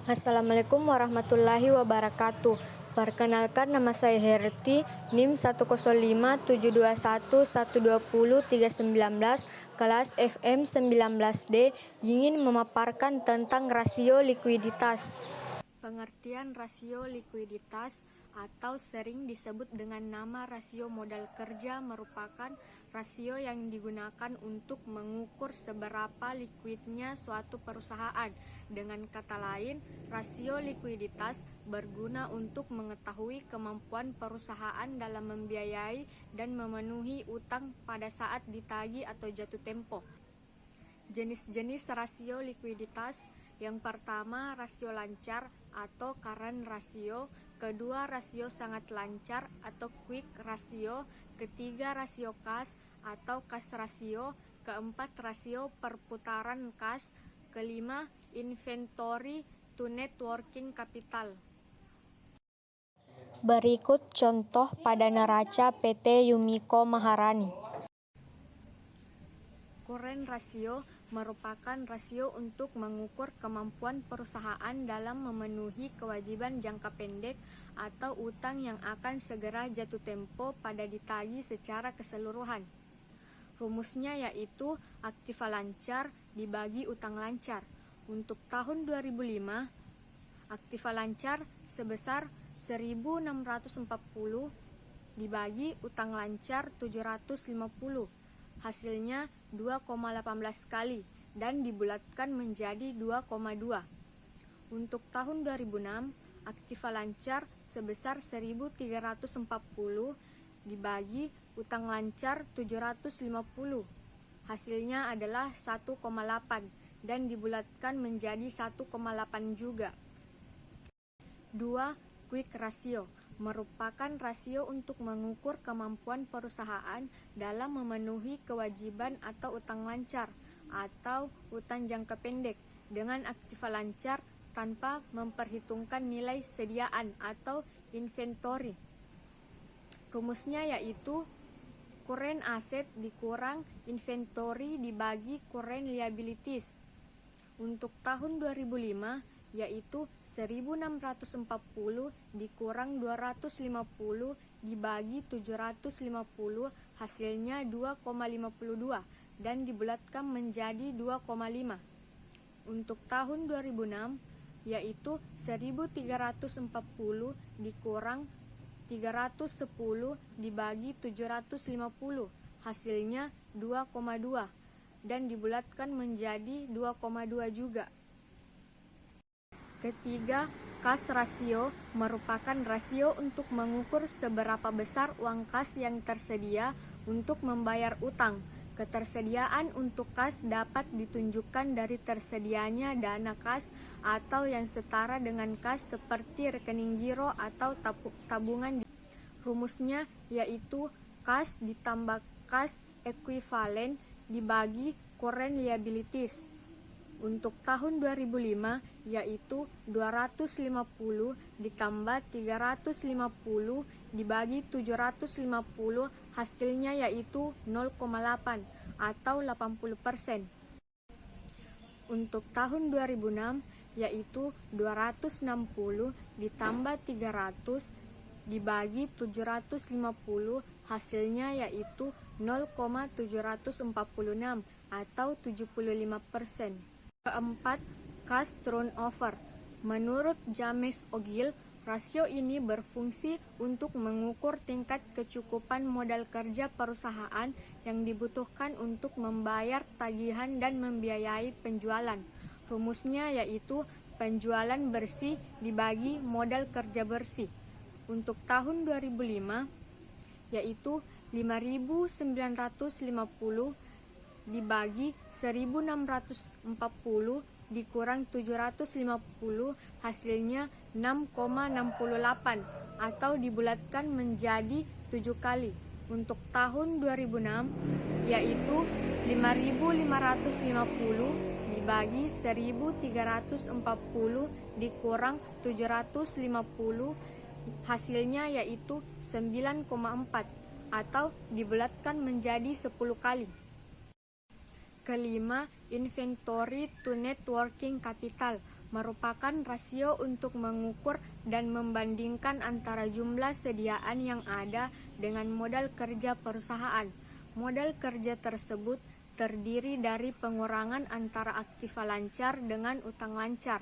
Assalamualaikum warahmatullahi wabarakatuh. Perkenalkan, nama saya Herti, NIM 105721120 kelas FM 19D, ingin memaparkan tentang rasio likuiditas. Pengertian rasio likuiditas atau sering disebut dengan nama rasio modal kerja merupakan rasio yang digunakan untuk mengukur seberapa likuidnya suatu perusahaan. Dengan kata lain, rasio likuiditas berguna untuk mengetahui kemampuan perusahaan dalam membiayai dan memenuhi utang pada saat ditagih atau jatuh tempo. Jenis-jenis rasio likuiditas: yang pertama, rasio lancar atau current ratio; kedua, rasio sangat lancar atau quick ratio; ketiga, rasio kas atau cash ratio; keempat, rasio perputaran kas; kelima, inventory to net working capital. Berikut contoh pada neraca PT Yumiko Maharani. Current ratio merupakan rasio untuk mengukur kemampuan perusahaan dalam memenuhi kewajiban jangka pendek atau utang yang akan segera jatuh tempo pada ditagih secara keseluruhan. Rumusnya yaitu aktiva lancar dibagi utang lancar. Untuk tahun 2005, aktiva lancar sebesar 1.640 dibagi utang lancar 750. Hasilnya 2,18 kali dan dibulatkan menjadi 2,2. Untuk tahun 2006, aktiva lancar sebesar 1.340 dibagi utang lancar 750. Hasilnya adalah 1,8 dan dibulatkan menjadi 1,8 juga. 2. Quick ratio merupakan rasio untuk mengukur kemampuan perusahaan dalam memenuhi kewajiban atau utang lancar atau utang jangka pendek dengan aktiva lancar tanpa memperhitungkan nilai sediaan atau inventory. Rumusnya yaitu current asset dikurang inventory dibagi current liabilities. Untuk tahun 2005 yaitu 1.640 dikurang 250 dibagi 750, hasilnya 2,52 dan dibulatkan menjadi 2,5. Untuk tahun 2006 yaitu 1.340 dikurang 310 dibagi 750, hasilnya 2,2 dan dibulatkan menjadi 2,2 juga. Ketiga, kas rasio merupakan rasio untuk mengukur seberapa besar uang kas yang tersedia untuk membayar utang. Ketersediaan untuk kas dapat ditunjukkan dari tersedianya dana kas atau yang setara dengan kas seperti rekening giro atau tabungan. Rumusnya yaitu kas ditambah kas ekuivalen dibagi current liabilities. Untuk tahun 2005 yaitu 250 ditambah 350 dibagi 750, hasilnya yaitu 0,8 atau 80%. Untuk tahun 2006 yaitu 260 ditambah 300 dibagi 750, hasilnya yaitu 0,746 atau 75%. Keempat, cash turnover. Menurut James Ogill, rasio ini berfungsi untuk mengukur tingkat kecukupan modal kerja perusahaan yang dibutuhkan untuk membayar tagihan dan membiayai penjualan. Rumusnya yaitu penjualan bersih dibagi modal kerja bersih. Untuk tahun 2005 yaitu 5.950 dibagi 1.640 dikurang 750, hasilnya 6,68 atau dibulatkan menjadi 7 kali. Untuk tahun 2006 yaitu 5.550 dibagi 1.340 dikurang 750, hasilnya yaitu 9,4 atau dibulatkan menjadi 10 kali. Kelima, inventory to net working capital merupakan rasio untuk mengukur dan membandingkan antara jumlah sediaan yang ada dengan modal kerja perusahaan. Modal kerja tersebut terdiri dari pengurangan antara aktiva lancar dengan utang lancar.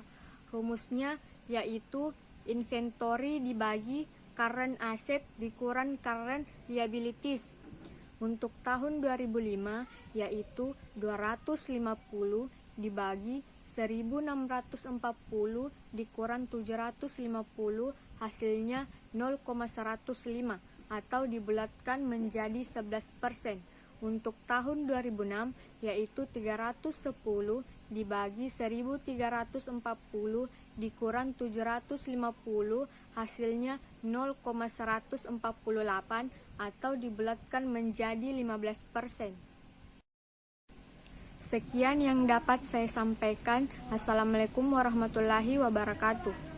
Rumusnya yaitu inventory dibagi current asset dikurang current liabilities. Untuk tahun 2005 yaitu 250 dibagi 1640 dikurang 750 hasilnya 0,105 atau dibulatkan menjadi 11%. Untuk tahun 2006 yaitu 310 dibagi 1340 dikurang 750 hasilnya 0,148 atau dibulatkan menjadi 15%. Sekian yang dapat saya sampaikan. Assalamualaikum warahmatullahi wabarakatuh.